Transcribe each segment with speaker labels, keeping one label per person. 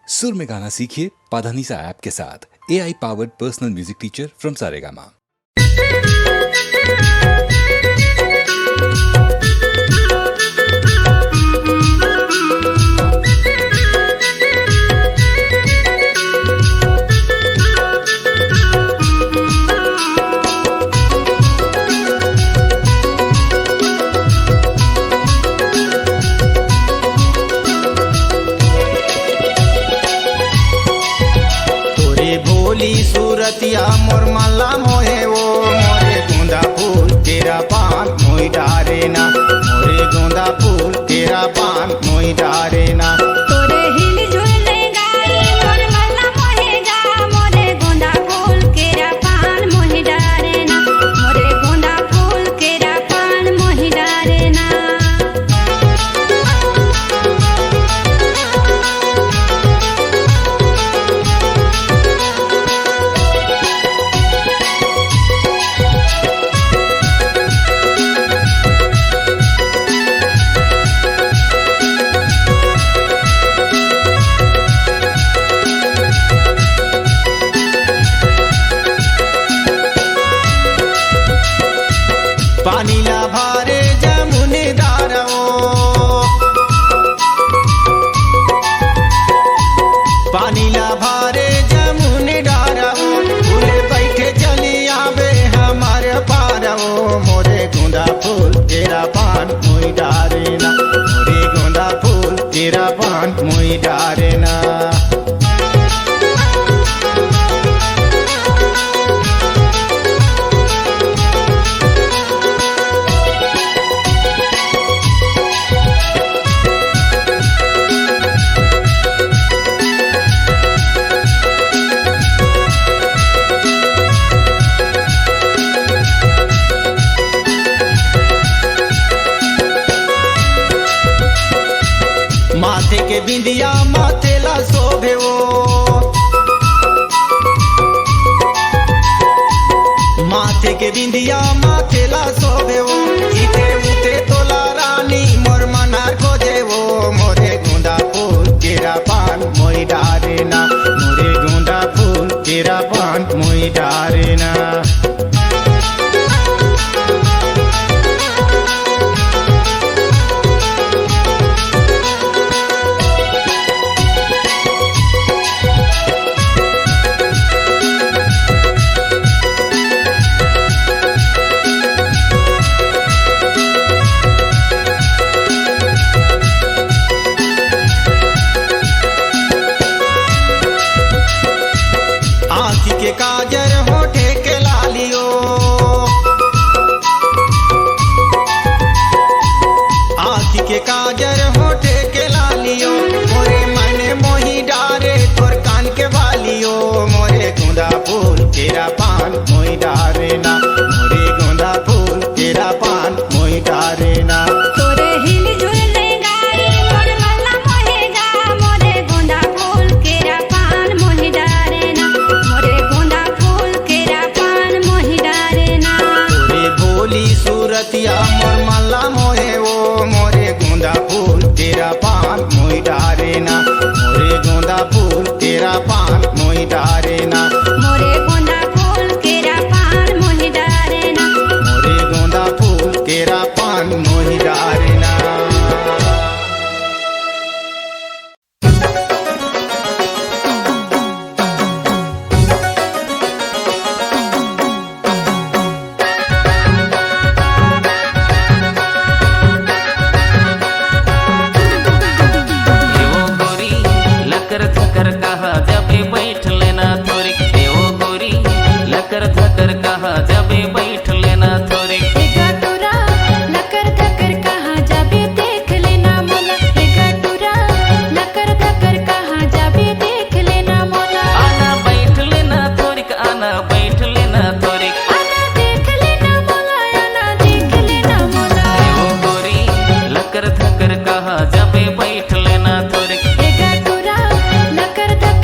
Speaker 1: सुर में गाना सीखिए पाधानीसा ऐप के साथ। AI powered personal music teacher from Saregama.
Speaker 2: सूरतिया मोर माला मोहे वो मोरे गोंदा फूल तेरा पान मोई डारे ना, मोरे गोंदा फूल तेरा पान मोई डारे ना।
Speaker 3: तोरे हिल झुल गाई मोर माला मोहे जा, मोरे गोंदा फूल केरा पान मोहि डारे ना, मोरे गोंदा फूल केरा पान मोहि डारे ना।
Speaker 2: पानी ला भारे जमुने दारो, पानी ला भारे जमुने डारो, फूले बैठे चली आवे हमारे पारो, मोरे गोंदा फूल तेरा पान मोई डारे ना, मोरे गोंदा फूल तेरा पान मोई डारे ना। माथे के बिंदिया माथे ला शोभे वो, माथे के बिंदिया माथे ला शोभे वो, इते उते तोला रानी मोर मनार खोजे वो, मोरे गोंदा फूल तेरा पान मोई डारे ना, मोरे गोंदा फूल तेरा पान मोई डारे ना। आँखी के काजर होठे के लालियो, आँखी के काजर होठे के लालियो, मोरे मने मोही डारे तोर कान के वालियो, मोरे गोंदा फूल तेरा पान मोई डारे ना, मोरे गोंदा फूल तेरा पान मोई डारे ना।
Speaker 3: तोरे हिल झुल गाई मोर माला मोहे जा, मोरे गोंदा फूल केरा पान मोहि डारे ना, मोरे गोंदा फूल केरा पान मोहि डारे ना।
Speaker 2: तोरे भोली सूरतिया मोर माला मोहे वो, मोरे गोंदा फूल तेरा पान मोई डारे ना, मोरे गोंदा फूल तेरा पान मोई डारे ना,
Speaker 3: मोरे गोंदा फूल केरा पान मोहि डारे ना।
Speaker 2: मोरे गोंदा फूल तेरा पान मोई डारे ना।
Speaker 4: देवो गोरी लकर धकर कहा जबे बैठ लेना थोड़ी, देवो गोरी लकर धकर कहा जबे बैठ लेना थोड़ी।
Speaker 3: गटुरा लकर धकर कहाँ जाबे देख लेना मोला, गटुरा लकर धकर कहाँ जाबे देख लेना मोला।
Speaker 4: आना बैठ लेना थोड़ी, आना बैठ लेना थोड़ी,
Speaker 3: आना देख लेना मोला, आना देख लेना मोला।
Speaker 4: देवो गोरी लकर धकर कहा जबे बैठ लेना थोड़ी।
Speaker 3: गटुरा लकर धकर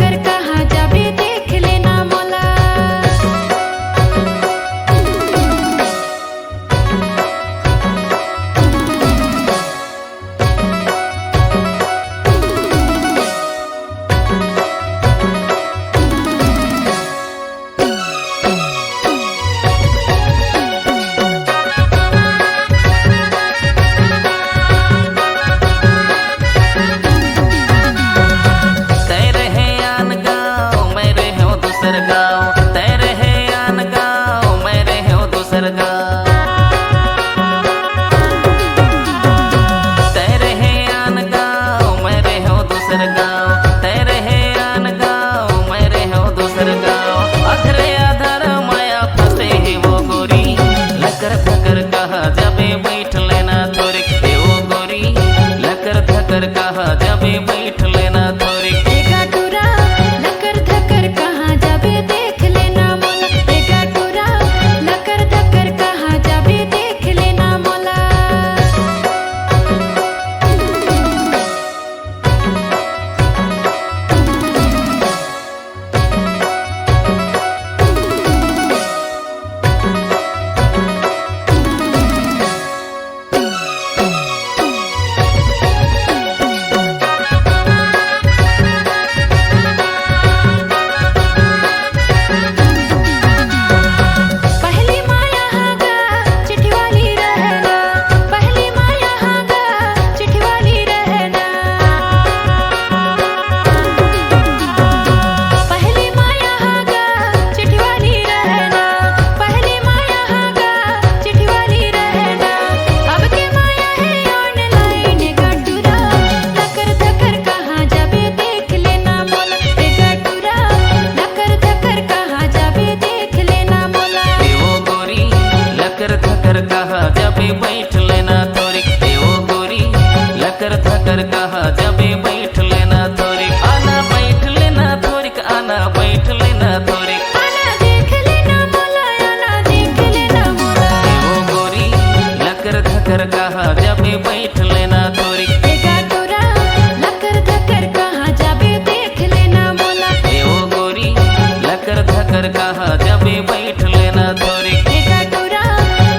Speaker 4: धकर कहाँ जबे बैठ लेना थोरी
Speaker 3: गटुरा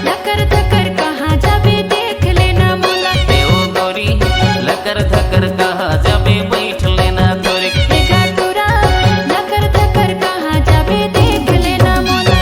Speaker 3: धकर धकर कहाँ जाबे देख लेना मोला
Speaker 4: देवो गोरी लकर धकर कहाँ जबे बैठ लेना थोरी
Speaker 3: गटुरा धकर धकर कहाँ जाबे देख लेना मोला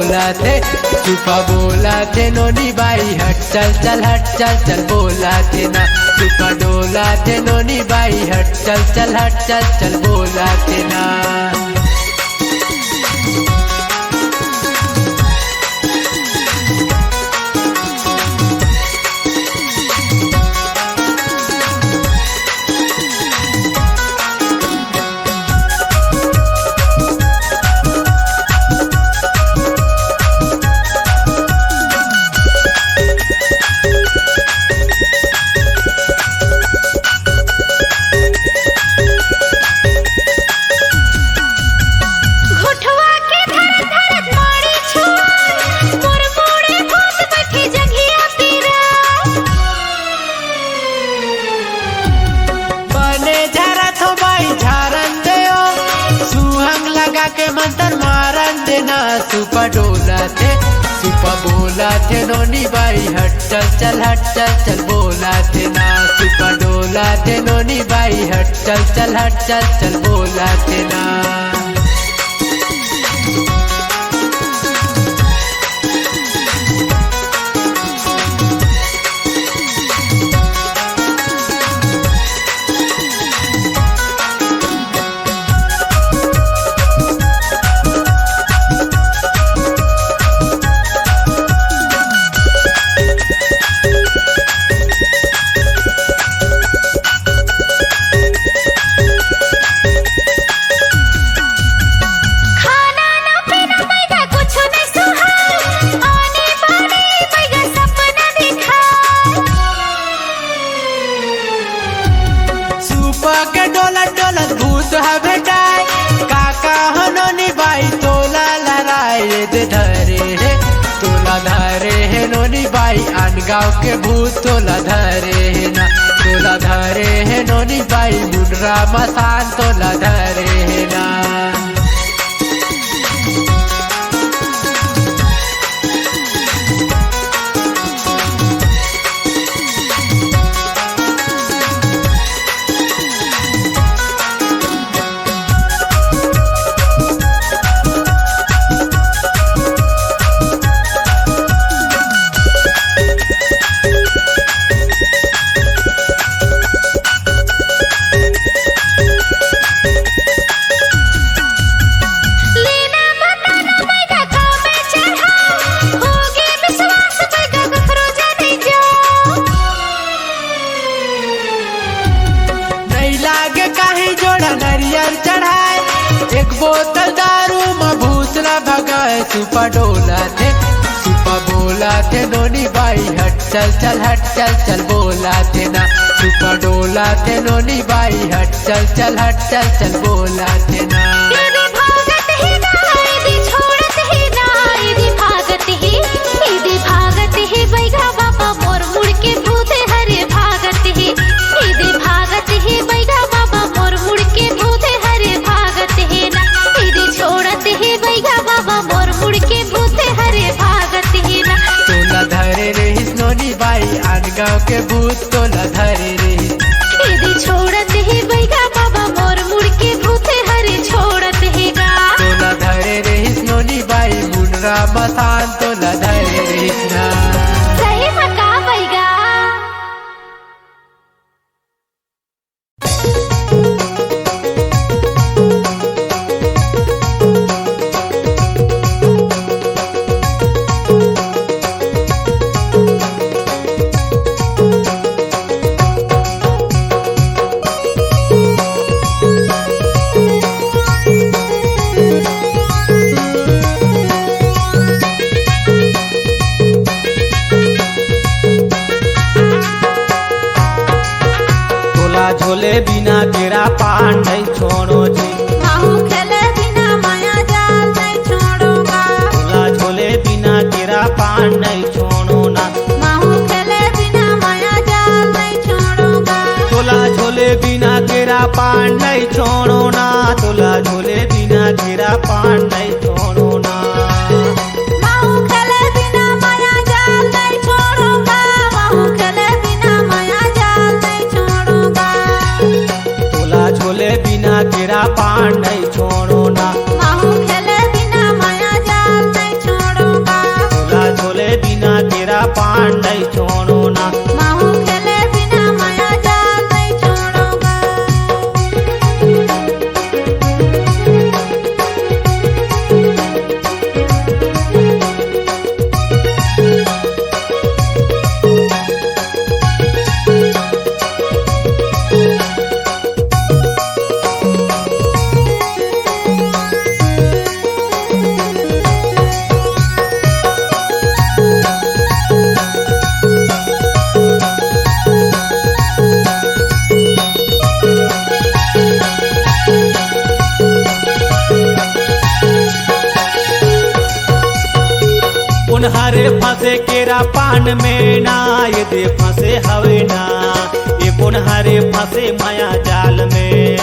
Speaker 5: सुपा बोला थे नोनी बाई हट चल चल हट चल चल बोला थे ना सुपा डोला थे नोनी बाई हट चल चल हट चल चल बोला थे ना सुपा बोला थे नोनी बाई हट चल चल हट चल चल बोला थे ना सुपा डोला थे नोनी बाई हट चल चल हट चल चल बोला थे ना गाँव के भूत तोला धरे है ना तोला धरे है नोनी बाई मुंडरा मसान तोला धरे है ना बोतल दारू में भूसला भगाए सुपा डोला थे सुपा बोला थे नोनी बाई हट चल चल हट चल चल बोला थे ना सुपा डोला थे नोनी बाई हट चल चल हट चल चल बोला थे ना गाँव के भूत तोला धरे रे
Speaker 3: छोड़त ही बैगा बाबा मोर मुड़ के भूते हरे छोड़
Speaker 2: नहीं छोड़ो ना, तोला झोले बिना घेरा पान नहीं छोड़ो ना।
Speaker 3: माहू खेले बिना माया जाल नहीं छोड़ूंगा, माहू खेले बिना माया जाल नहीं छोड़ूंगा।
Speaker 2: तोला झोले बिना घेरा पान नहीं छोड़ो ना,
Speaker 3: माहू खेले बिना माया जाल नहीं छोड़ूंगा।
Speaker 2: तोला झोले बिना घेरा पान नहीं छोड़ो ना।
Speaker 3: माहू खेले बिना माया जाल नहीं छोड़ूंगा।
Speaker 2: उन्हारे फंसे केरा पान में ना, ये दे फंसे हवे ना, ये उन्हारे फंसे माया जाल में।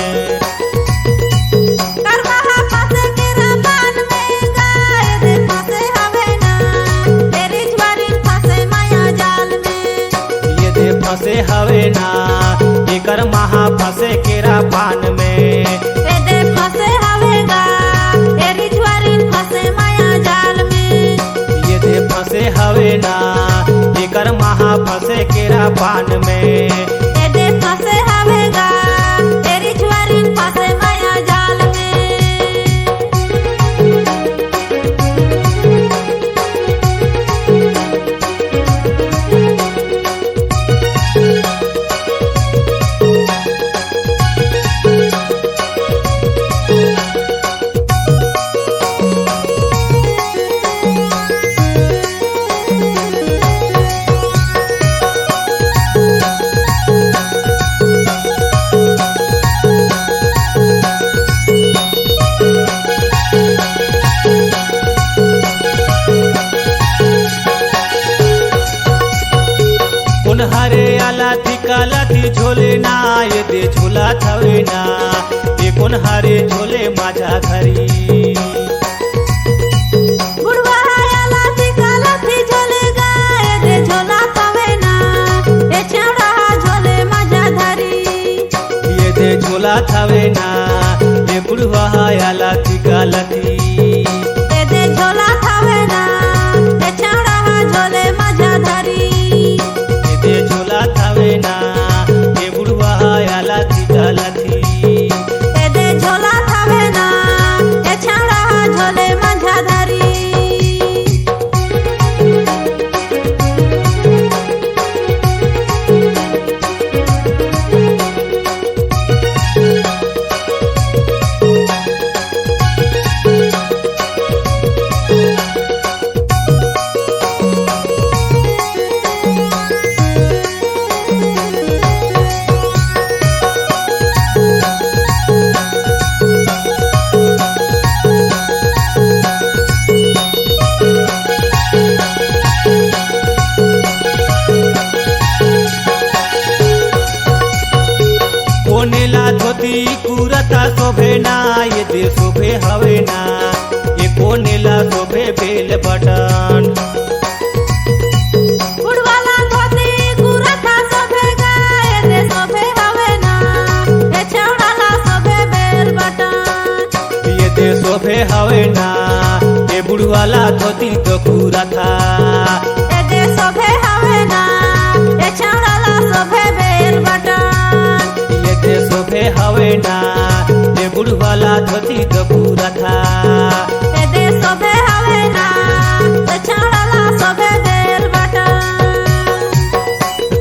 Speaker 3: करवाहा फंसे केरा पान में गाय दे फंसे हवे ना, तेरी ज्वारी फंसे माया जाल में।
Speaker 2: ये दे फंसे हवे ना, एकर महा फंसे केरा पान में।
Speaker 3: ए दे फंसे हवे गा, तेरी ज्वारी फंसे माया जाल में।
Speaker 2: ये दे फंसे हवे ना, एकर महा फंसे केरा पान में।
Speaker 3: ए दे फंसे हवे गा, तेरी ज्वारी फंसे माया जाल में।
Speaker 2: उन्हारे आला थिकाला थी झोले ना, ये दे झोला थवे ना, एक उन्हारे झोले माझा घरी।
Speaker 3: बुढ़वा आला थी काला थी झोले गाय दे झोला तवे ना, ए छौड़ा झोले माझा धरी।
Speaker 2: ये दे झोला थवे ना, ये बुढ़वा आला थिकाला थी।
Speaker 3: ए दे झोला तवे ना, ए छौड़ा झोले माझा धरी।
Speaker 2: ये दे झोला थवे ना, ये बुढ़वा आला थिकाला थी।
Speaker 3: ए दे झोला तवे ना, ए छौड़ा झोले माझा धरी।
Speaker 2: कोनेला धोती कुरता शोभे ना, ये दे शोभे हवे ना, ये कोनेला शोभे बेल बटन।
Speaker 3: बुढ़वाला धोती कुरता शोभे गाय दे शोभे हवे ना, ए छौड़ाला शोभे बेल बटन।
Speaker 2: ये दे शोभे हवे ना, ये बुढ़वाला धोती तो कुरता।
Speaker 3: ए दे शोभे हवे ना, ए छौड़ाला शोभे बेल बटन।
Speaker 2: ये दे शोभे हवे ना, ये बुढ़वाला धोती तो कुरता।
Speaker 3: ए दे शोभे हवे ना, ए छौड़ाला शोभे बेल बटन।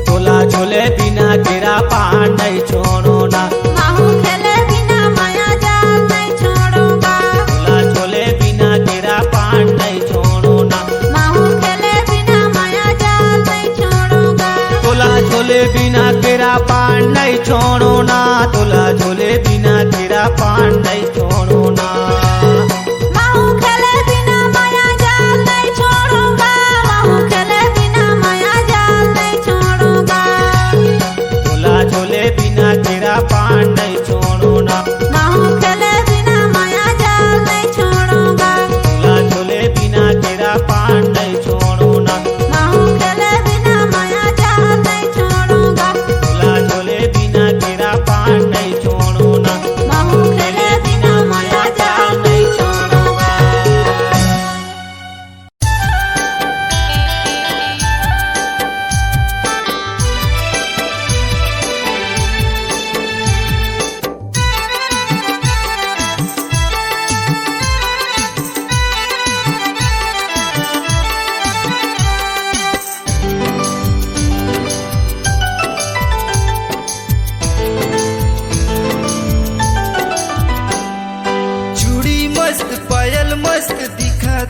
Speaker 2: तोला झोले बिना घेरा पान नहीं छोड़ो ना,
Speaker 3: माहू खेले बिना माया जाल नहीं छोड़ूंगा।
Speaker 2: तोला झोले बिना घेरा पान नहीं छोड़ो ना।
Speaker 3: माहू खेले बिना माया जाल नहीं छोड़ूंगा।
Speaker 2: तोला झोले बिना घेरा पान नहीं छोड़ो ना, तोला झोले बिना घेरा पान नहीं छोड़ो ना।
Speaker 3: माहू खेले बिना माया जाल नहीं छोड़ूंगा, माहू खेले बिना माया जाल नहीं छोड़ूंगा।
Speaker 2: तोला झोले बिना घेरा पान नहीं छोड़ो ना।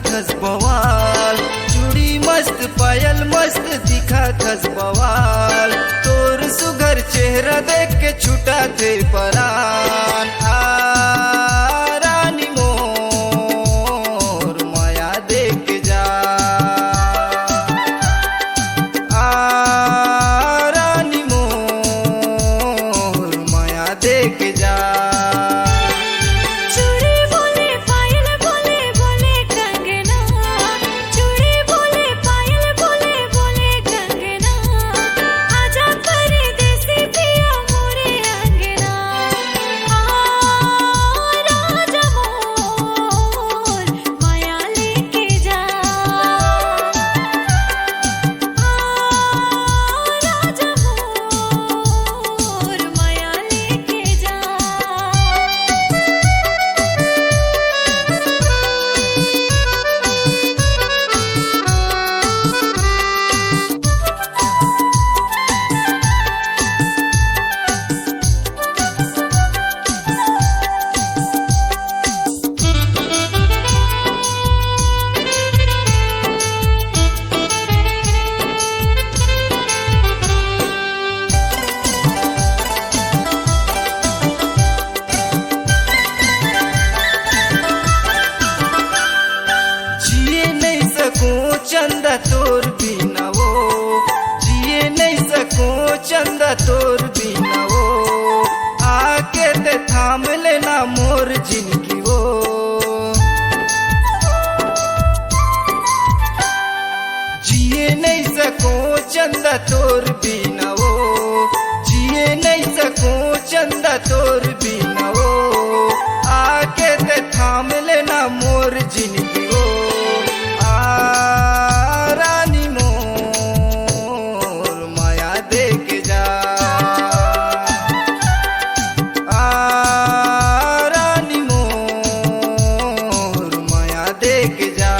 Speaker 2: थस बवाल, चूड़ी मस्त पायल मस्त दिखा थस बवाल, तोर सुघर चेहरा देख के छूटा थे परान। आ रानी मोर माया देख जा, आ रानी मोर माया देख जा।
Speaker 3: चूड़ी बोले पायल बोले बोले कंगना, चूड़ी बोले पायल बोले बोले कंगना, आजा परदेसी पिया मोरे अंगना। आ राजा मोर माया लेके जा, आ राजा मोर माया लेके जा।
Speaker 2: जिए नहीं सकूं चंदा तोर बिना वो, जिए नहीं सकूं चंदा तोर बिना वो, आके ते थाम लेना मोर जिंदगी वो। जिए नहीं सकूं चंदा तोर बिना वो, जिए नहीं सकूं चंदा तोर बिना वो, आके ते थाम लेना मोर जिंदगी वो। आ रानी मोर माया देख जा, आ रानी मोर माया देख जा।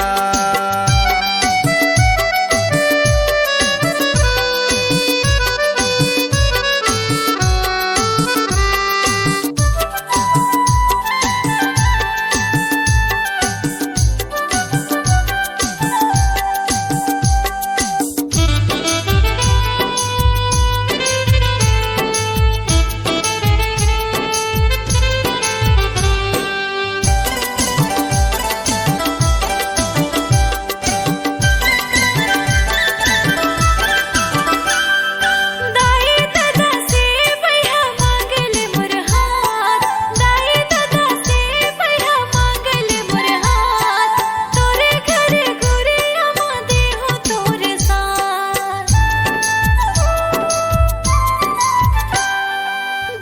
Speaker 3: दाई दादा से भैया मांगले मोर हाथ, दाई दादा से भैया मांगले मोर हाथ, तोरे घरे घुरे अमा देहो तोरे साथ।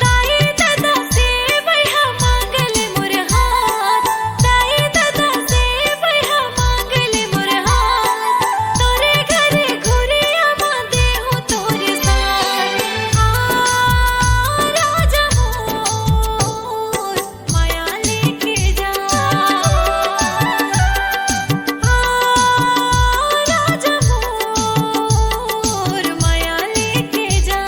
Speaker 3: दाई दादा से भैया मांगले मोर हाथ, दाई दादा से भैया मांगले मोर हाथ, तोरे घरे घुरे अमा देहो तोरे साथ। आ राजा मोर माया लेके जा, आ राजा मोर माया लेके जा।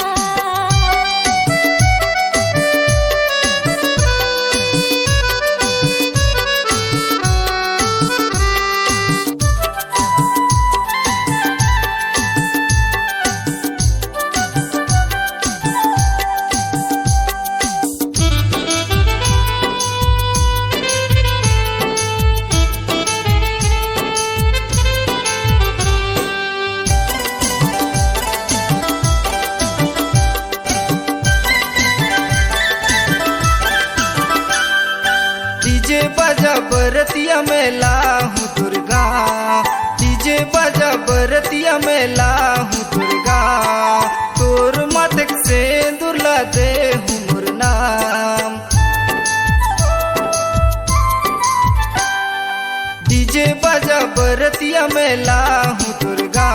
Speaker 2: डीजे बाजा बरतिया में लाहूं दुर्गा, डीजे बाजा बरतिया में लाहूं दुर्गा, तोर मातक से दुर्ला दे हूँ मोर नाम। डीजे बाजा बरतिया में लाहूं दुर्गा,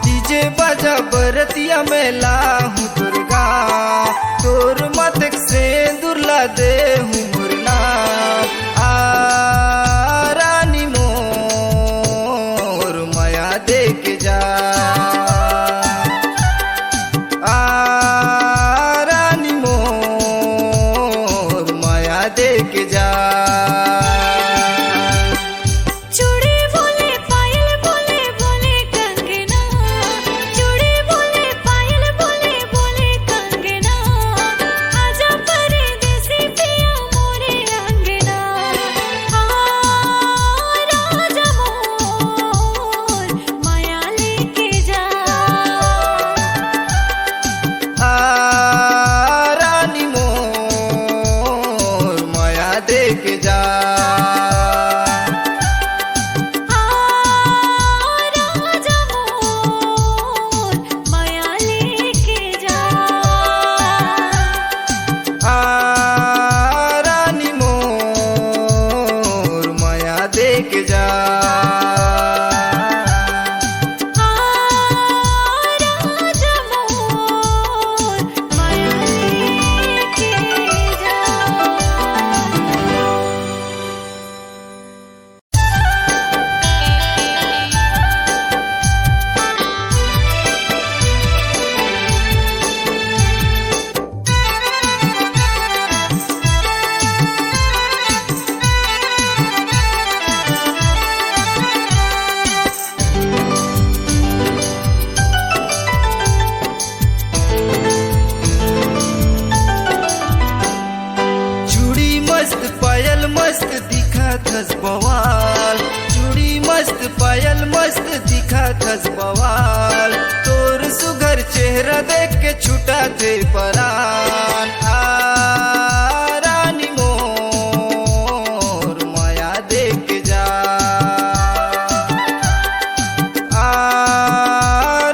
Speaker 2: डीजे बाजा बरतिया में लाहूं दुर्गा, तोर मातक से दुर्ला दे हूँ मोर नाम। आ रानी मोर माया देख जा, आ रानी मोर माया देख जा।
Speaker 3: चूड़ी
Speaker 2: दे के जा।
Speaker 3: राजा मोर माया लेके जा।
Speaker 2: रानी मोर माया दे के जा।
Speaker 3: राजा मोर माया लेके जा।
Speaker 2: चूड़ी मस्त पायल मस्त दिखा थस बवाल। चूड़ी मस्त पायल मस्त दिखा थस बवाल। तोर सुघर चेहरा देख के छूटा थे परान। रानी मोर माया दे के जा।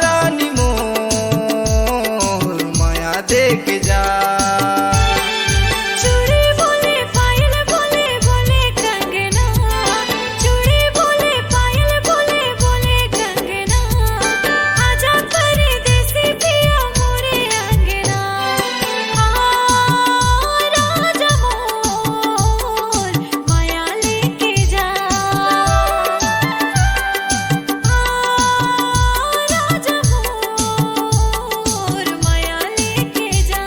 Speaker 2: रानी मोर माया दे के जा।
Speaker 3: चूड़ी बोले पायल बोले बोले कंगना। चूड़ी बोले पायल बोले बोले कंगना। आजा परदेसी पिया मोरे अंगना। राजा मोर माया लेके जा। राजा मोर माया लेके जा।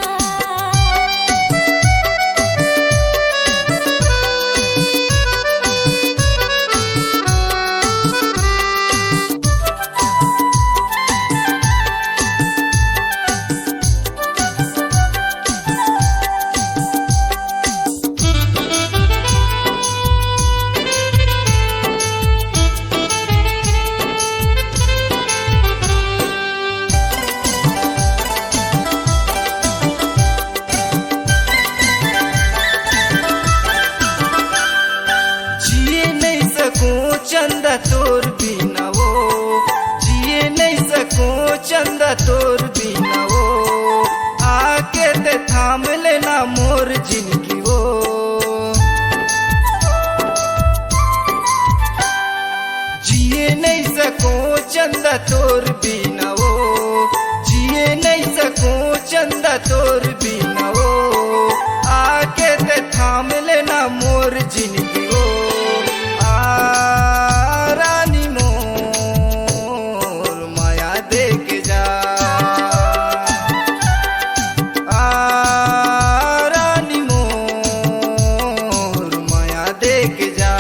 Speaker 2: जिए नहीं सकूं चंदा तोर बिना वो। जिए नहीं सकूं चंदा तोर बिना वो। आके ते थाम लेना मोर जिंदगी वो। जिए नहीं सकूं चंदा तोर बिना वो। जिए नहीं सकूं चंदा तोर बिना वो। आके ते थाम लेना मोर जिंदगी वो। रानी मोर माया दे के जा। रानी मोर माया दे के जा।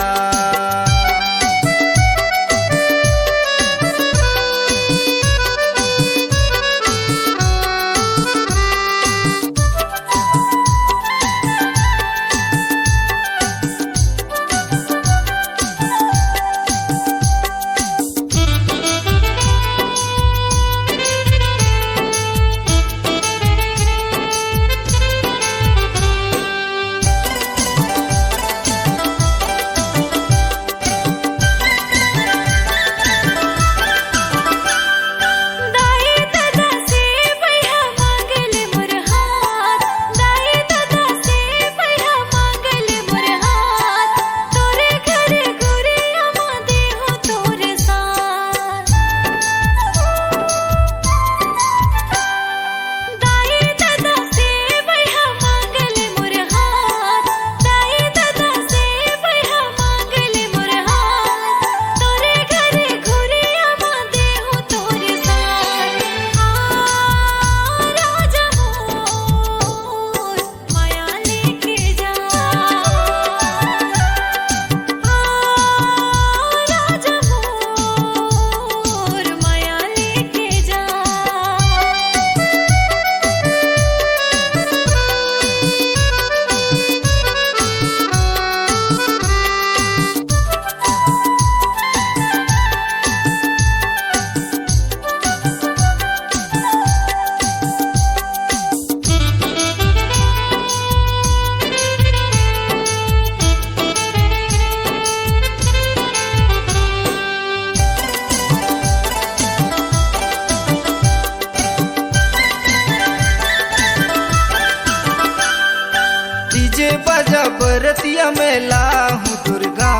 Speaker 2: बरतिया में लाहूं दुर्गा,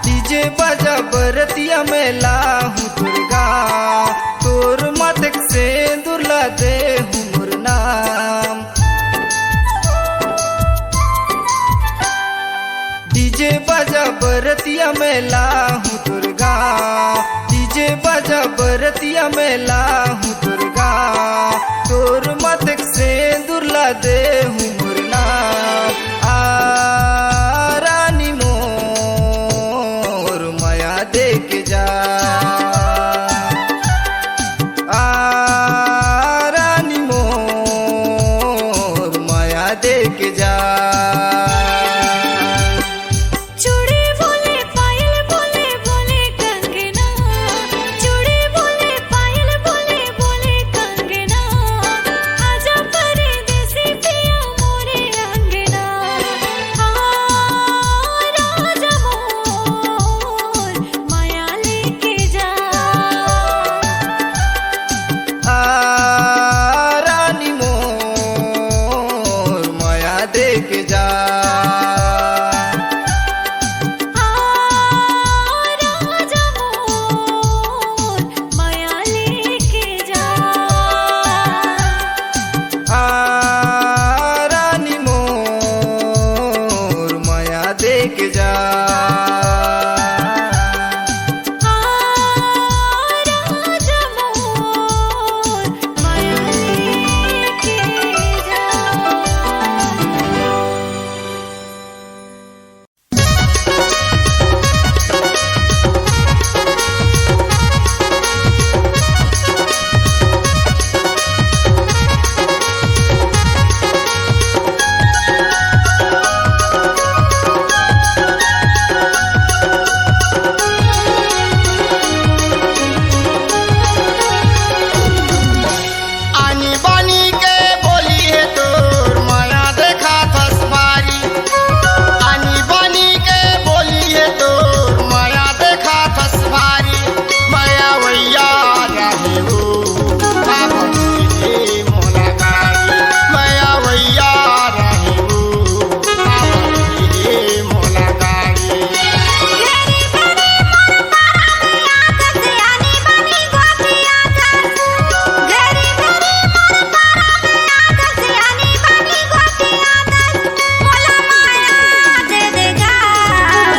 Speaker 2: डीजे बजा बरतिया में लाहूं दुर्गा, तोर माथे से दुर्ला दे हूँ मोर नाम। डीजे बजा बरतिया में लाहूं दुर्गा, डीजे बजा बरतिया में लाहूं दुर्गा, तोर माथे से दुर्ला दे हूँ मोर नाम। रानी मोर माया दे के जा, रानी मोर माया दे के जा।
Speaker 3: चूड़ी बोले पायल बोले बोले कंगना, चूड़ी बोले पायल बोले बोले कंगना, आजा परदेसी पिया मोरे अंगना। राजा मोर माया लेके जा,
Speaker 2: रानी मोर माया दे के जा।
Speaker 3: राजा मोर माया लेके जा।
Speaker 2: रानी मोर माया दे के जा।
Speaker 3: राजा मोर माया लेके जा।
Speaker 2: आनी बानी के बोली है तोर माया देखा थसबारी, आनी बानी के बोली है तोर माया देखा थसबारी, माया वैया रहे हो बाबा मोला गारी, माया वैया रहे हो बाबा मोला गारी।
Speaker 3: घेरी बेरी मोर पारा में आकर से आनी बानी गोपिया कर, घेरी बेरी मोर पारा में आकर से आनी बानी गोपिया कर, मोला माया दे देगा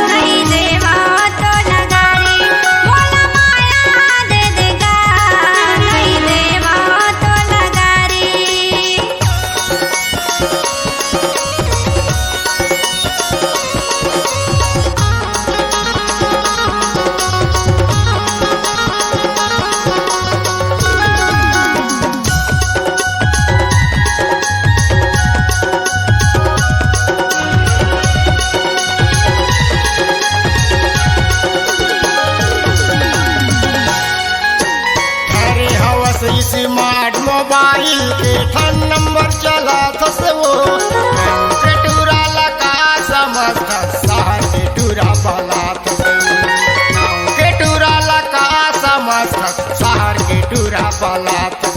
Speaker 3: नहीं देवा तो नगारी, मोला माया दे देगा नहीं देवा तो नगारी।
Speaker 2: अरे हवस स्मार्ट मोबाइल के ठन नंबर चला थस वो के टूरा लगा समझ शहर के टूरा बला थस के टूरा लगा समझ शहर के टूरा बला थस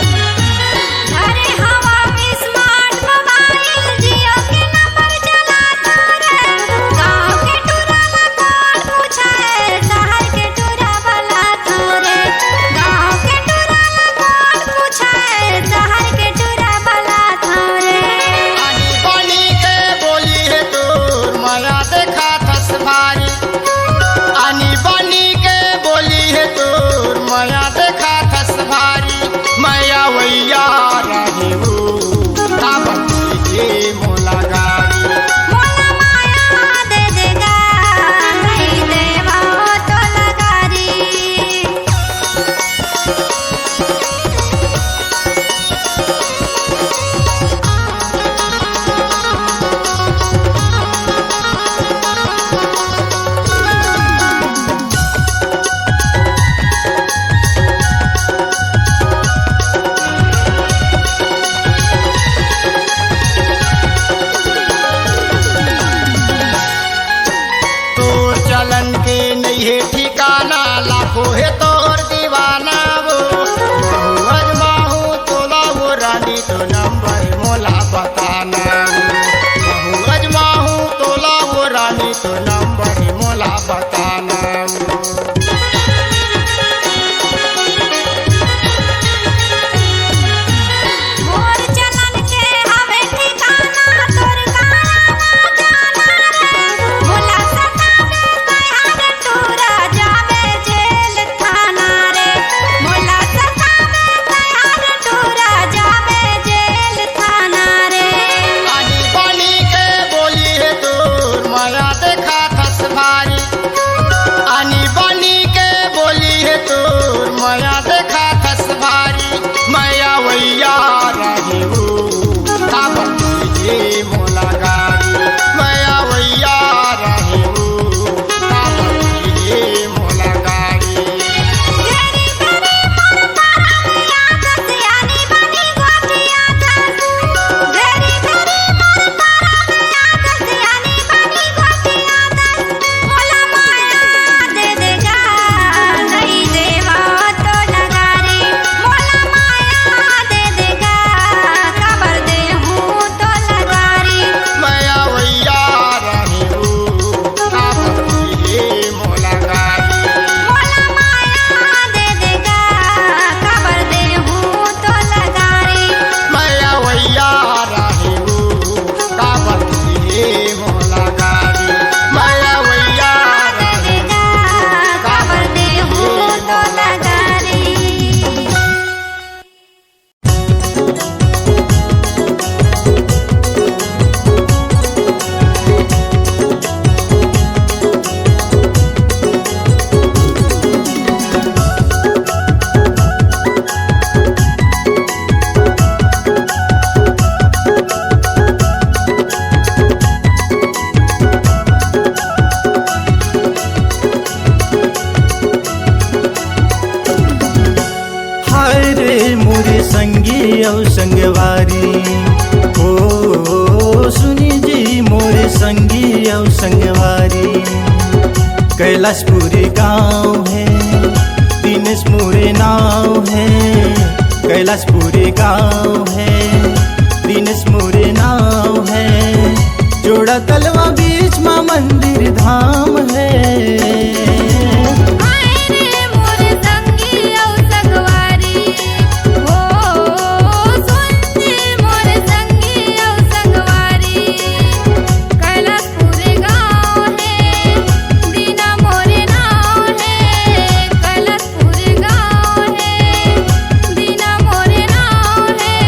Speaker 3: अरे हवा स्मार्ट मोबाइल जियो के नंबर चलाता रे, गाँव के टूरा ला कौन पूछा है शहर के टूरा वाला थोरे, गाँव के टूरा ला कौन पूछा है शहर के टूरा वाला थोरे।
Speaker 2: आनी बानी के बोली है तोर माया देखा थस भारी, आनी बानी के बोली है तोर माया देखा थस भारी, माया वैया रहे हो बाबा मोला गारी।
Speaker 3: मोला माया दे देगा नहीं देवा तो लगारी।
Speaker 2: रानी तो नंबर मोला बताना महू अजमाहू तोला वो रानी तो नंबर मोला बताना
Speaker 3: मोर चलन के हवे ठिकाना तोर गाना जाना रे मोला सतावे तैयार तोरा जावे जेल थाना रे मोला सतावे तैयार तोरा जावे जेल थाना रे
Speaker 2: आनी बानी के बोली है तोर माया देखा थस भारी आनी बानी के बोली है तोर माया देखा थस भारी मैया वैया रही ये मोला गारी मैया वैया रही ये मोला गारी
Speaker 3: तेरी तेरी मोर पारमिया दसियानी बनी गोटिया दस तेरी तेरी मोर पारमिया दसियानी बनी गोटिया दस मोला माया दे देगा नहीं देवा तो लगारी मोला माया दे देगा खबर दे हूँ तो लगारी
Speaker 2: मैया वैया रही ये मोला गारी
Speaker 3: मोला माया दे देगा खबर दे हूँ तो लगारी
Speaker 2: मैया वैया रही ये मोला गारी मैया वैया रही
Speaker 3: खबर दे हूँ तो लगारी
Speaker 2: हाय रे मोरे संगी औ संगवारी ओ सुनी जी मोरे संगी औ संगवारी कैलाशपुरी गाँव है दिनेश मोरे नाव है कैलाशपुरी गाँव है दिनेश मोरे नाव है जोड़ा तलवा बीच में मंदिर धाम है
Speaker 3: हाय रे मोरे संगी औ संगवारी हो सुनती मोरे संगी औ संगवारी कैलाशपुर गाँव है दीना मोरे नाव है कैलाशपुर गाँव है दीना मोरे नाव है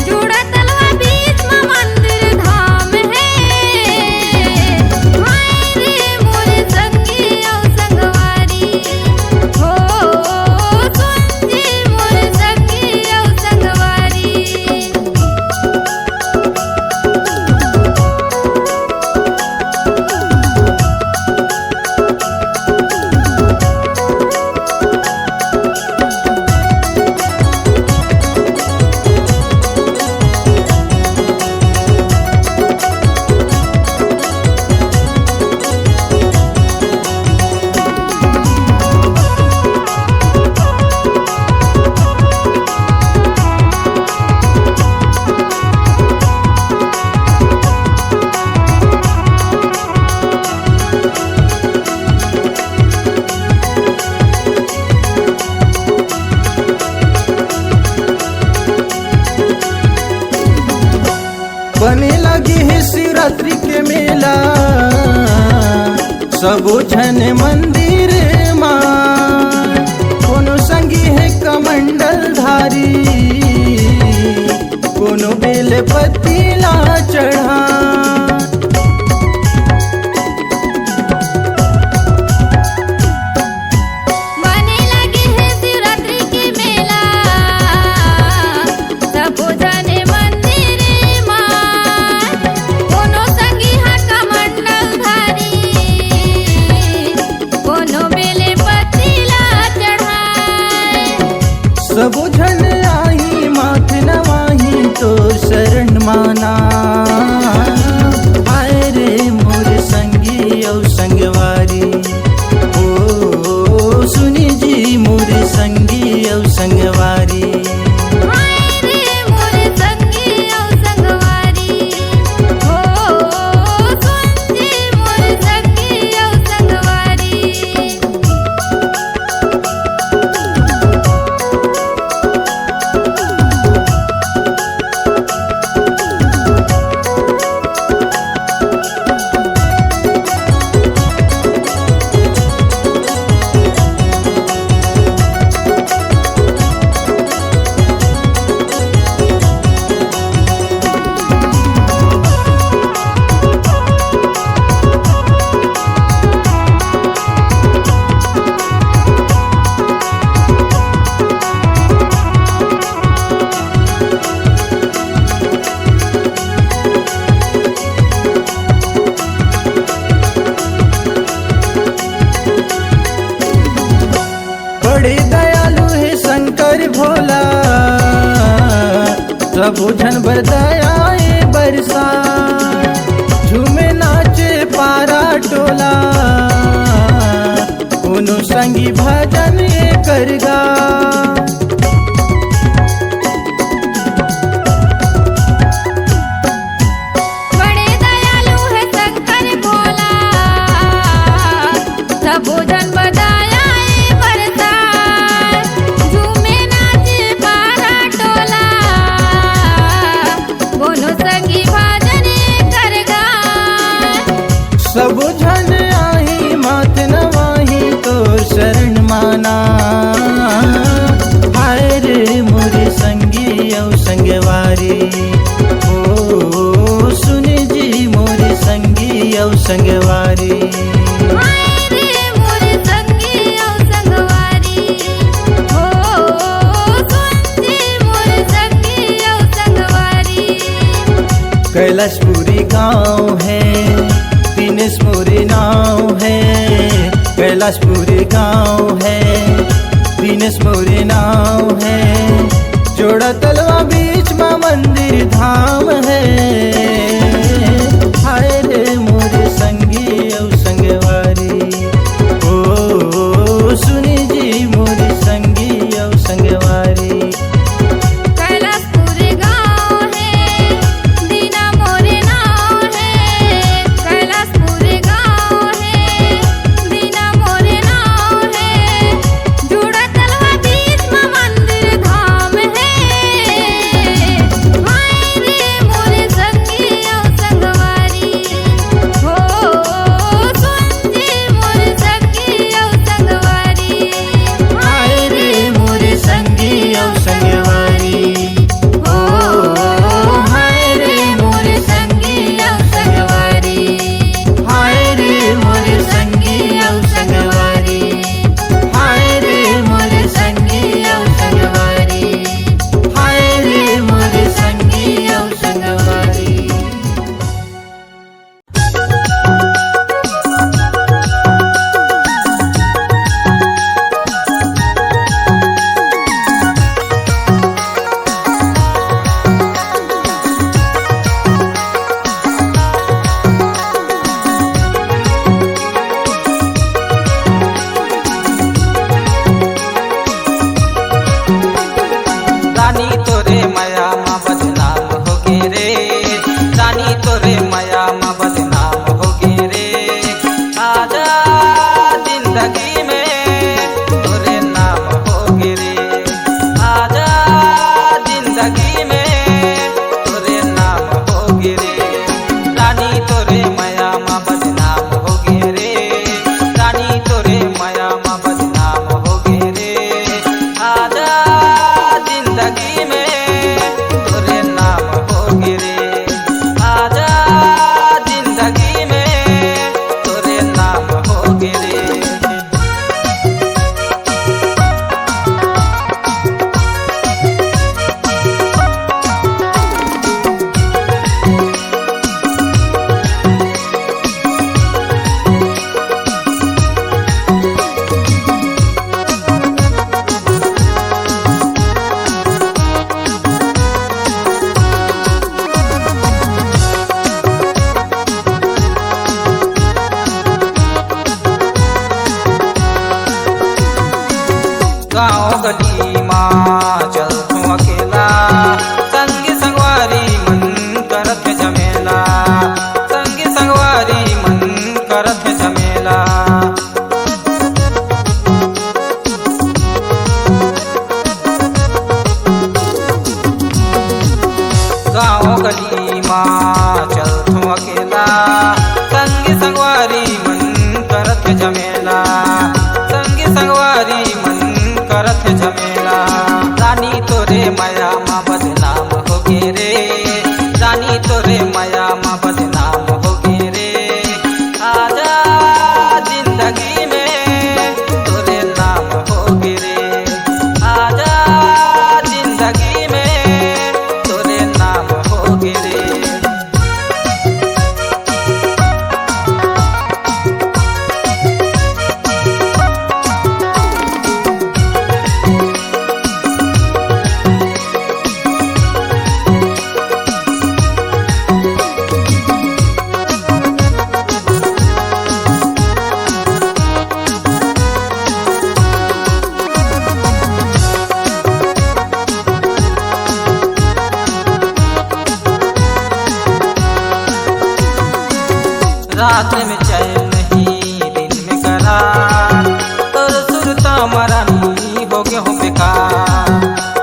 Speaker 3: जुड़ा तलवा बीच में मंदिर धाम है हाय रे मोरे संगी औ संगवारी हो सुनती मोरे संगी औ संगवारी
Speaker 2: बने लगी है शिवरात्रि के मेला सबो जन मंदिर मां कोनो संगी है कमंडल धारी कोनो बेल पतीला चढ़ा
Speaker 3: बने लगे है शिवरात्रि के मेला सबो जने मंदिर मां कोनो संगी हा कमंडल धारी कोनो बेले पतीला चढ़ाए
Speaker 2: सबो जन आई माथ नवाही तो शरण माना आए रे मोर संगी औ संगवारी ओ सुनी जी मोर संगी औ संगवारी
Speaker 3: हाय रे मोरे
Speaker 2: सब झन बरदाए बरसा झूमे नाचे पारा टोला कोनो संगी भजन करगा
Speaker 3: बड़े दयालु है शंकर भोला सब भोजन बदाया बरसात झूमे नाचे पारा टोला बोलो सखी भजन करगा
Speaker 2: सब झन आही मात नवाही तो शरण माना हाय रे मोरे संगी औ संगवारी ओ सुन जी मोरे संगी औ संगवारी
Speaker 3: हाय रे मोरे संगी औ संगवारी हो सुनजी मोरे संगी औ संगवारी
Speaker 2: कैलाशपुरी गाँव है दिनेशपुरी नाव है कैलाशपुरी गाँव है दिनेशपुरी नाव है जोड़ा तलवा बीच में मंदिर धाम है हाय रे मोरे संगी औ संगवारी ओ सुनी जी मोरे संगी औ संगवारी
Speaker 3: कैलाशपुरी गाँव है दीना मोरे नाव है कैलाशपुरी गाँव है दीना मोरे नाव है जुड़ा तलवा बीच में मंदिर धाम है हाय रे मोरे संगी औ संगवारी हो सुनजी मोरे संगी औ संगवारी
Speaker 2: हाय रे मोरे संगी औ संगवारी
Speaker 3: हो हाय रे मोरे संगी औ संगवारी
Speaker 2: हाय रे मोरे संगी औ संगवारी हाय रे मोरे संगी औ संगवारी हाय रे मोरे संगी औ संगवारी
Speaker 6: रानी तोरे माया माँ बदनाम होगे रे रानी तोरे माया माँ बदनाम होगे रे आजा जिंदगी में तोरे नाम होगे रे आजा जिंदगी में तोरे नाम होगे रे रानी तोरे माया माँ बदनाम होगे रे रानी तोरे माया माँ बदनाम होगे रे आजा जिंदगी में तोरे नाम होगे रे आजा जिंदगी में तोरे नाम होगे रे गाँव गली माँ चल तू अकेला संगी संगवारी मन करत है झमेला संगी संगवारी मन करत है झमेला गाँव गली माँ चल तू अकेला संगी संगवारी मन करत है झमेला संगी संगवारी मन करत है झमेला रानी तोरे माया माँ बदनाम होगे रे रानी तोरे माया माँ बदनाम होगे रे आजा जिंदगी में तोरे नाम होगे रे आजा जिंदगी में तोरे नाम होगे रे रात में चैन नहीं दिन में करार, तोर सुरता मरानी हो गए हो बेकार,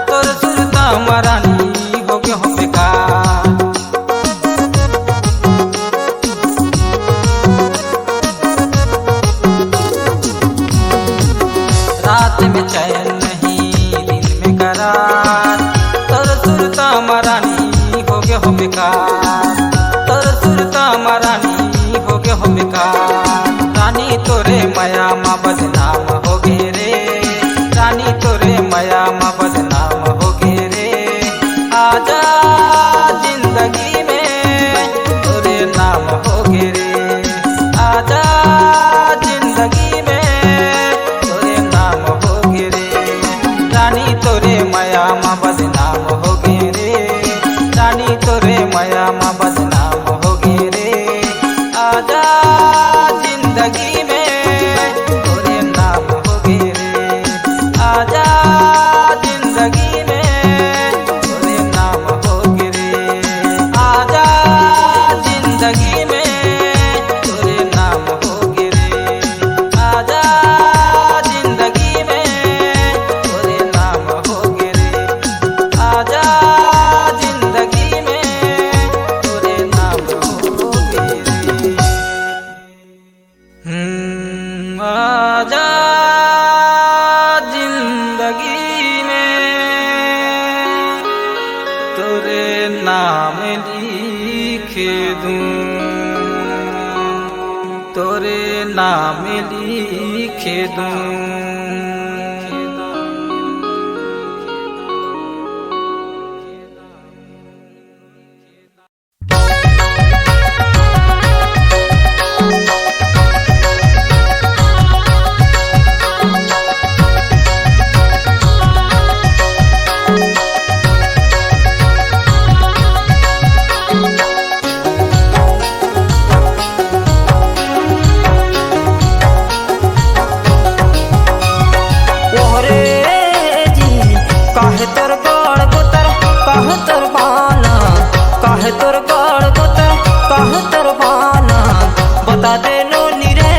Speaker 6: तोर सुरता मरानी हो गए हो बेकार। रात में चैन नहीं दिन में करार, तोर सुरता मरानी हो गए हो बेकार, तोर सुरता मरानी हो गए हो बेकार। रानी तोरे माया माँ बदनाम हो गे रे, रानी तोरे माया माँ बदनाम हो गे रे। आजा जिंदगी में तोरे नाम हो गे रे, आजा जिंदगी में तोरे नाम हो गे रे। रानी तोरे माया माँ बदनाम हो गे रे, रानी तोरे माया माँ बदनाम हो गे रे। आजा जिंदगी में तोरे नाम हो गे रे, आजा जिंदगी में तोरे नाम हो गे रे। आजा जिंदगी में तोरे नाम हो गे रे, आजा जिंदगी में तोरे नाम हो गे रे। आजा जिंदगी में तोरे नाम हो गे रे। आजा जिंदगी में तोरे नाम लिख दूं, तोरे नाम लिख दूं। काहे तोर गड़ गोतर काहे तोर बाना, काहे तोर गड़ गोतर काहे तोर बाना। बता दे नोनी रे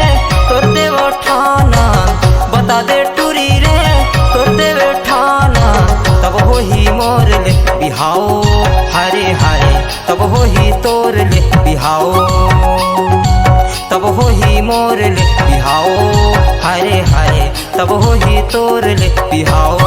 Speaker 6: तोर देव ठाना, बता दे टूरी रे तोर देव ठाना। तब हो ही मोर ले बिहाओ हरे हाय, तब हो ही तोर ले बिहाओ, तब हो ही मोर ले बिहाओ हरे हाय, तब हो ही तोर ले बिहाओ।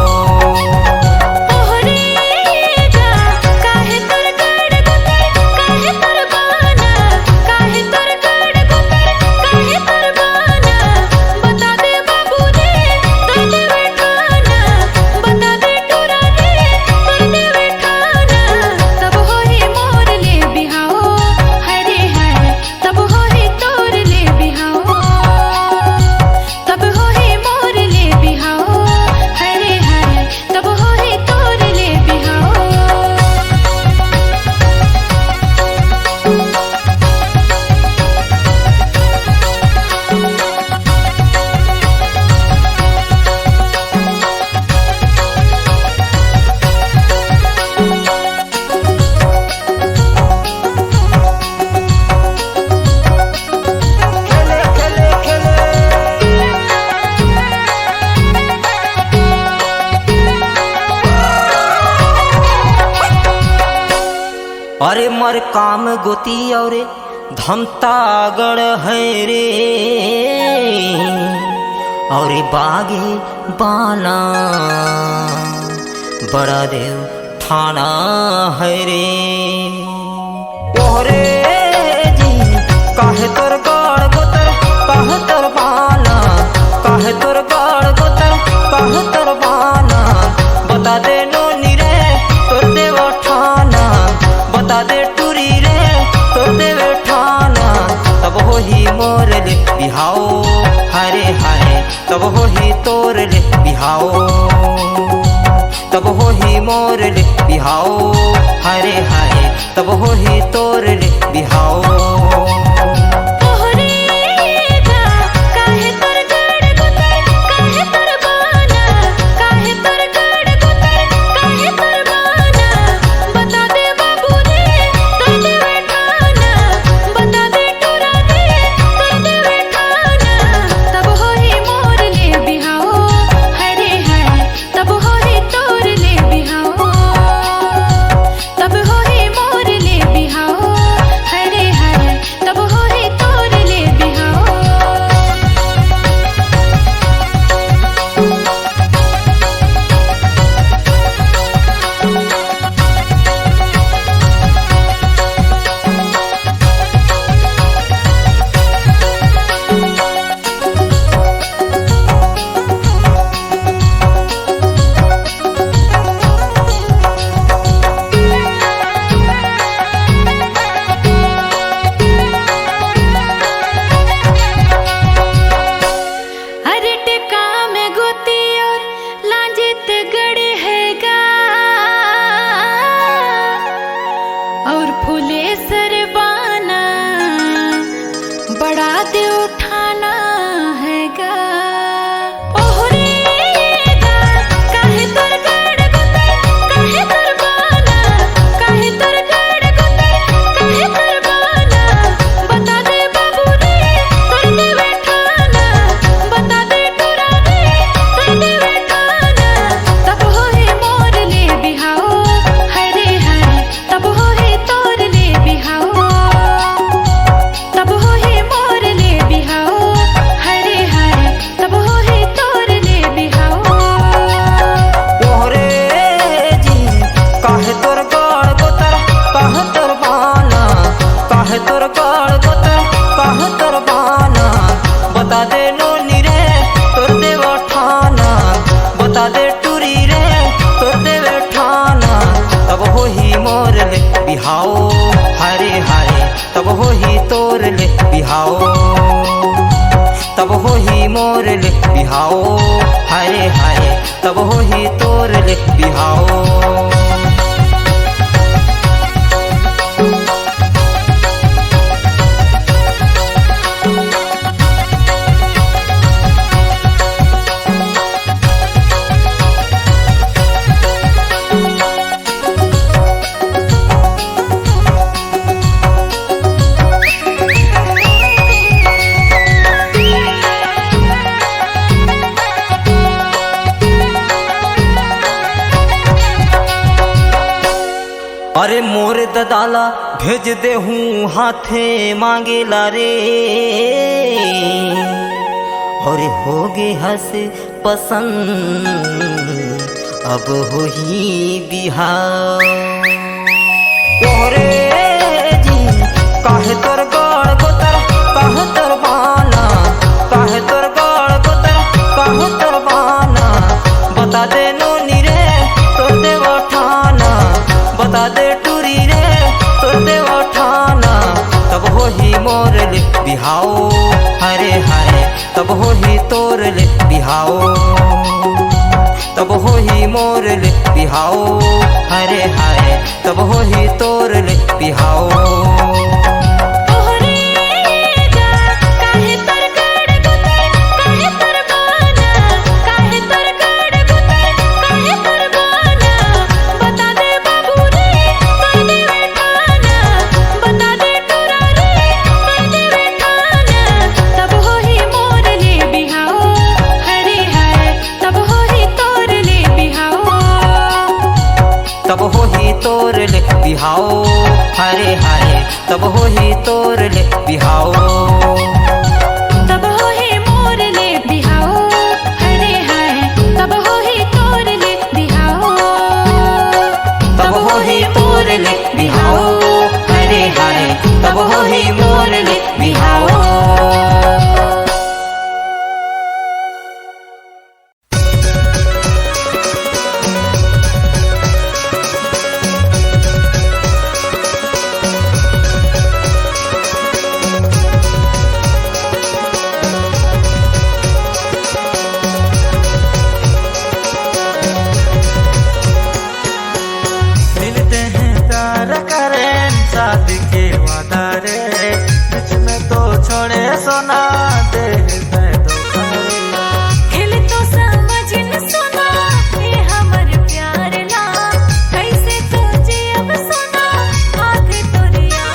Speaker 6: अरे मर काम गोती और धमतागढ़ है रे, और बागे बाना बड़ा देव थाना है रे। ओहरे जी काहे तोर गड़ गोतर काहे तोर बाना, काहे तोर गड़ गोतर काहे तोर बाना। बता दे नोनी रे तोर देव ठाना, बता दे टूरी रे तोर देव ठाना। तब हो ही मोर ले बिहाओ हरे हाय, तब हो ही तोर ले बिहाओ, तब हो ही मोर ले बिहाओ हरे हाय, तब हो ही तोर ले बिहाओ।
Speaker 3: फुलेसर बाना बड़ा दे उठाना है गा ओहरे गा काहे तोर गड़ गुते काहे तोर बाना काहे तोर गड़ गुते काहे तोर बाना बता दे बाबू रे तोर दे बैठाना बता दे टुरा रे तोर दे बैठाना तब होए मोर ले बिहाओ हरे हरे तब होए तोर ले बिहाओ तब होए मोर ले बिहाओ हरे हरे तब होए तोर ले बिहाओ
Speaker 6: ओहरे जी काहे तोर गड़ गोतर काहे तोर बाना काहे तोर गड़ गोतर काहे तोर बाना बता दे नोनी रे तोर दे बैठाना बता दे टूरी रे तोर दे बैठाना तब हो ही मोर ले बिहाओ हरे हरे तब हो ही तोर ले बिहाओ तब हो ही मोर ले बिहाओ हरे हरे तब हो ही तोर ले बिहाओ अरे मोर ददाला भेज दे हूँ हाथे मांगेला रे अरे हो गे हस पसंद अब हो ही बिहार ओहरे जी काहे तोर गड़ गोतर काहे तोर बाना काहे तोर गड़ गोतर काहे तोर बाना बता दे नोनी रे तोर दे बैठाना बता दे टूरी रे तोर दे बैठाना तब हो ही मोर ले बिहाओ हरे हरे तब हो ही तोर ले बिहाओ तब हो ही मोर ले बिहाओ हरे हरे तब हो ही तोर ले बिहाओ
Speaker 3: ओहरे गा काहे तोर गड़ गुते काहे तोर बाना काहे तोर गड़ गुते काहे तोर बाना बता दे बाबू रे तोर दे बैठाना बता दे टुरा रे तोर दे बैठाना तब हो ही मोर ले बिहाओ हरे हरे तब हो ही तोर ले बिहाओ
Speaker 6: तब हो ही तोर ले बिहाओ हरे हरे तब हो ही तोर ले बिहाओ
Speaker 3: तब हो ही मोर ले बिहाओ हरे हरे तब हो ही तोर ले बिहाओ
Speaker 6: तब हो ही तोर ले बिहाओ हरे हरे तब हो ही मोर ले बिहाओ
Speaker 7: मिलते हैं प्यार करें शादी के वादा रे बीच में तो छोड़े सोना दे दे धोखा रे।
Speaker 3: हिल तो समझ न सुना ये हमर प्यार ला कैसे तुझे अब सुना आधे तोरिया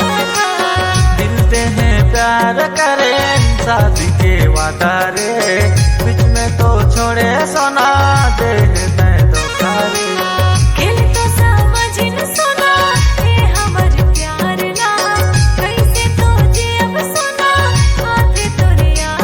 Speaker 7: मिलते हैं प्यार करें शादी के वादा रे बीच में तो छोड़े सोना दे दे धोखा रे।
Speaker 3: हिल तो समझ न सुना ये हमर प्यार ला कैसे तुझे अब सुना आधे तोरिया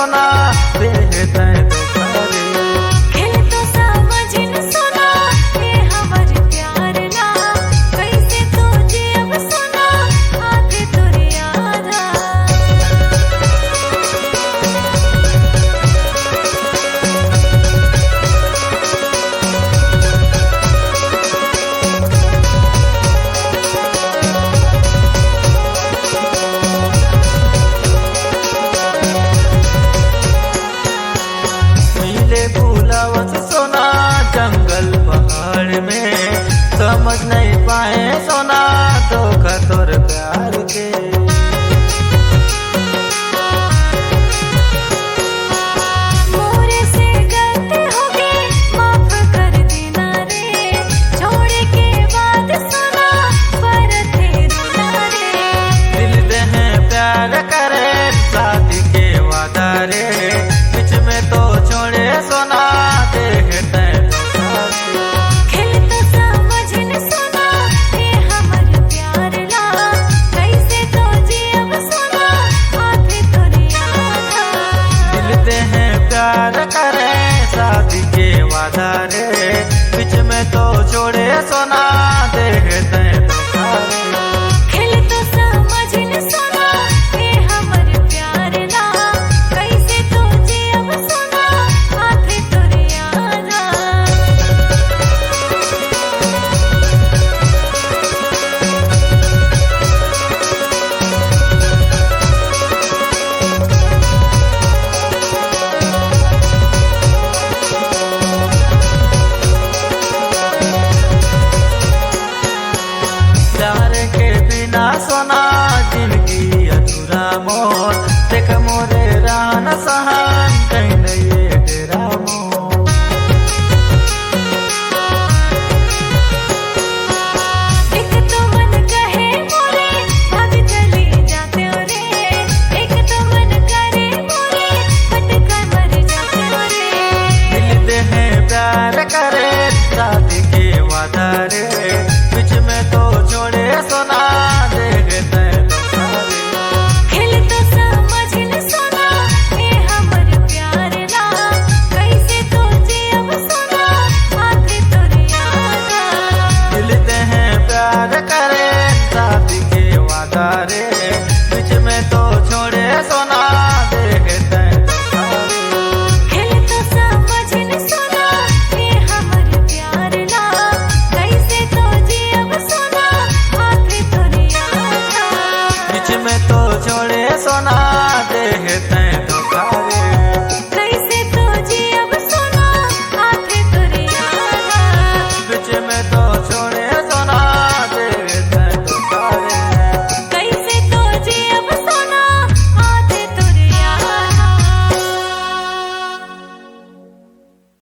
Speaker 7: सोना दे तै धोखा रे।
Speaker 3: खेल तो समझ न सोना ये हमर प्यार ना कैसे तो जियब सोना हाथ तोर यारा।
Speaker 7: मिले बुलावत सोना जंगल पहाड़ में, समझ नहीं पाए सोना धोखा तोर प्यार के।
Speaker 3: मोरे से गलती हो गई माफ कर देना रे, छोड़ के बाद सोना पर थे रोना रे।
Speaker 7: दिल दे हैं प्यार करे शादी के वादा रे, बीच में तो छोड़े सोना दे तै धोखा रे।
Speaker 3: खेल तो समझ न सोना ये हमर प्यार ना कैसे तो जियब सोना हाथ तोर यारा।
Speaker 7: दिल दे हैं प्यार करे शादी के वादा रे, बीच में तो छोड़े सोना दे तै धोखा रे।
Speaker 3: खेल तो समझ न सोना ये हमर प्यार ना कैसे तो जियब सोना हाथ तोर यारा।
Speaker 7: प्यार के बिना सोना जिंदगी अधूरा मोर, देख मोरे